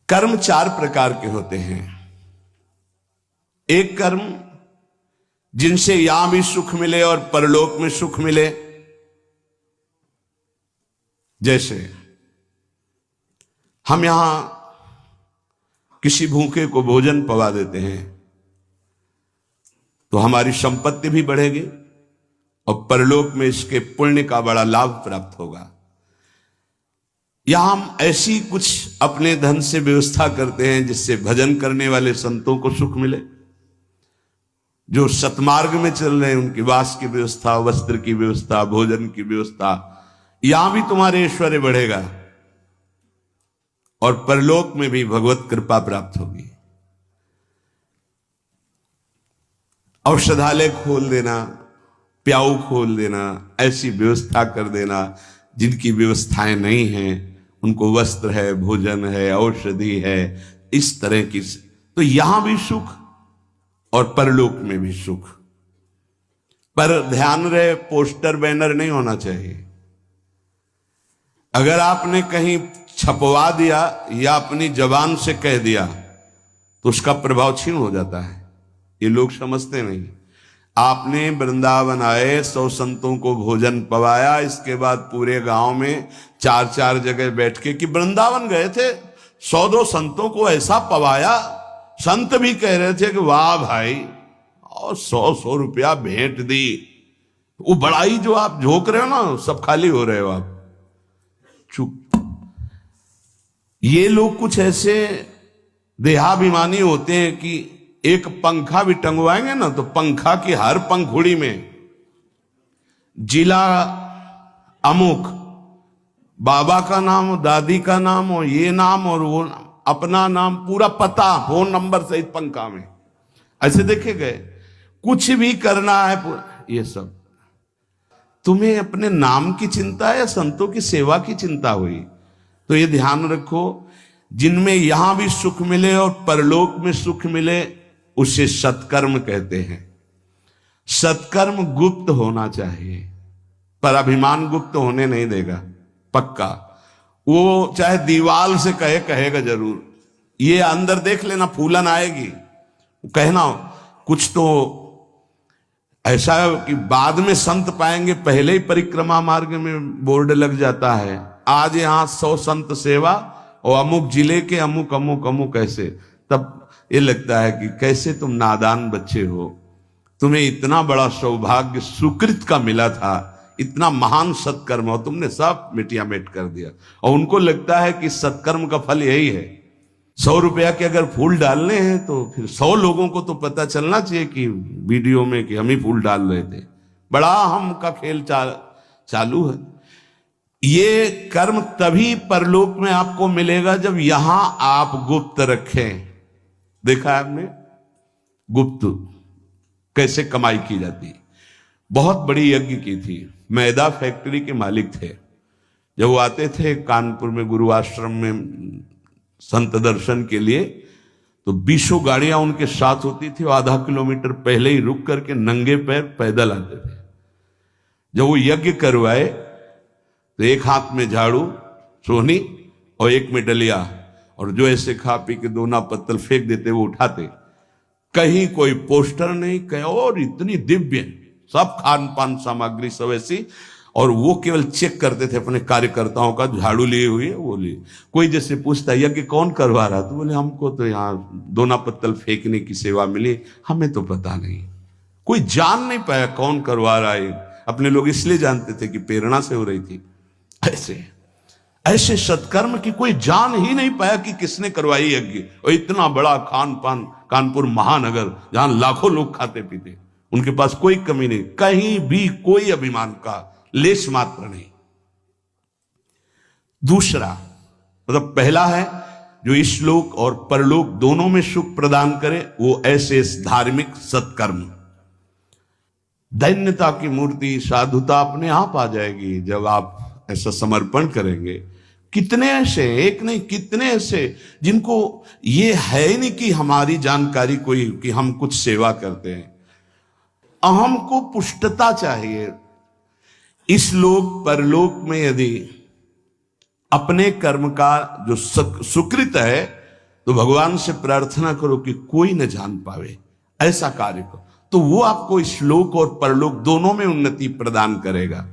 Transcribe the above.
कर्म चार प्रकार के होते हैं। एक कर्म जिनसे यहां भी सुख मिले और परलोक में सुख मिले, जैसे हम यहां किसी भूखे को भोजन पवा देते हैं तो हमारी संपत्ति भी बढ़ेगी और परलोक में इसके पुण्य का बड़ा लाभ प्राप्त होगा। या हम ऐसी कुछ अपने धन से व्यवस्था करते हैं जिससे भजन करने वाले संतों को सुख मिले, जो सतमार्ग में चल रहे हैं उनकी वास की व्यवस्था, वस्त्र की व्यवस्था, भोजन की व्यवस्था, यहां भी तुम्हारे ऐश्वर्य बढ़ेगा और परलोक में भी भगवत कृपा प्राप्त होगी। औषधालय खोल देना, प्याऊ खोल देना, ऐसी व्यवस्था कर देना जिनकी व्यवस्थाएं नहीं हैं, उनको वस्त्र है, भोजन है, औषधि है, इस तरह की, तो यहां भी सुख और परलोक में भी सुख। पर ध्यान रहे, पोस्टर बैनर नहीं होना चाहिए। अगर आपने कहीं छपवा दिया या अपनी जबान से कह दिया तो उसका प्रभाव क्षीण हो जाता है। ये लोग समझते नहीं। आपने वृंदावन आए, 100 संतों को भोजन पवाया, इसके बाद पूरे गांव में 4-4 जगह बैठ के कि वृंदावन गए थे, 100-2 संतों को ऐसा पवाया, संत भी कह रहे थे कि वाह भाई, और 100-100 रुपया भेंट दी। वो बड़ाई जो आप झोंक रहे हो ना, सब खाली हो रहे हो आप। चुप। ये लोग कुछ ऐसे देहाभिमानी होते हैं कि एक पंखा भी टंगवाएंगे ना तो पंखा की हर पंखुड़ी में जिला अमुक, बाबा का नाम और दादी का नाम और ये नाम और वो नाम, अपना नाम, पूरा पता, फोन नंबर सहित पंखा में ऐसे देखे गए। कुछ भी करना है ये सब। तुम्हें अपने नाम की चिंता है या संतों की सेवा की चिंता हुई? तो ये ध्यान रखो, जिनमें यहां भी सुख मिले और परलोक में सुख मिले उसे सत्कर्म कहते हैं। सत्कर्म गुप्त होना चाहिए, पर अभिमान गुप्त होने नहीं देगा, पक्का। वो चाहे दीवाल से कहेगा जरूर। ये अंदर देख लेना, फूलन आएगी, कहना कुछ तो ऐसा कि बाद में संत पाएंगे, पहले ही परिक्रमा मार्ग में बोर्ड लग जाता है, आज यहां 100 संत सेवा और अमुक जिले के अमुक अमुक अमुक ऐसे। तब ये लगता है कि कैसे तुम नादान बच्चे हो, तुम्हें इतना बड़ा सौभाग्य सुकृत का मिला था, इतना महान सत्कर्म, और तुमने सब मिटिया मेट कर दिया। और उनको लगता है कि सत्कर्म का फल यही है। 100 रुपया के अगर फूल डालने हैं तो फिर 100 लोगों को तो पता चलना चाहिए कि वीडियो में कि हम ही फूल डाल रहे थे। बड़ा हम का खेल चालू है। ये कर्म तभी परलोक में आपको मिलेगा जब यहां आप गुप्त रखें। देखा है आपने गुप्त कैसे कमाई की जाती। बहुत बड़ी यज्ञ की थी, मैदा फैक्ट्री के मालिक थे। जब वो आते थे कानपुर में गुरु आश्रम में संत दर्शन के लिए, तो 20 गाड़ियां उनके साथ होती थी, और आधा किलोमीटर पहले ही रुक करके नंगे पैर पैदल आते थे। जब वो यज्ञ करवाए तो एक हाथ में झाड़ू सोहनी और एक में डलिया, और जो ऐसे खा पी के दोना पत्तल फेंक देते वो उठाते। कहीं कोई पोस्टर नहीं, कहीं और इतनी दिव्य सब खान पान सामग्री सब ऐसी, और वो केवल चेक करते थे अपने कार्यकर्ताओं का, झाड़ू लिए हुए वो लिए। कोई जैसे पूछता यज्ञ कौन करवा रहा, तो बोले हमको तो यहाँ दोना पत्तल फेंकने की सेवा मिली, हमें तो पता नहीं। कोई जान नहीं पाया कौन करवा रहा है। अपने लोग इसलिए जानते थे कि प्रेरणा से हो रही थी। ऐसे सत्कर्म की कोई जान ही नहीं पाया कि किसने करवाई यज्ञ। और इतना बड़ा खान पान, कानपुर महानगर जहां लाखों लोग खाते पीते, उनके पास कोई कमी नहीं, कहीं भी कोई अभिमान का लेश मात्र नहीं। दूसरा मतलब पहला है जो इस लोक और परलोक दोनों में सुख प्रदान करे, वो ऐसे धार्मिक सत्कर्म। दैन्यता की मूर्ति, साधुता अपने आप आ जाएगी जब आप ऐसा समर्पण करेंगे। कितने ऐसे, एक नहीं कितने ऐसे जिनको ये है नहीं कि हमारी जानकारी कोई कि हम कुछ सेवा करते हैं। अहम को पुष्टता चाहिए। इस लोक परलोक में यदि अपने कर्म का जो सुकृत है तो भगवान से प्रार्थना करो कि कोई न जान पावे, ऐसा कार्य करो, तो वो आपको इस लोक और परलोक दोनों में उन्नति प्रदान करेगा।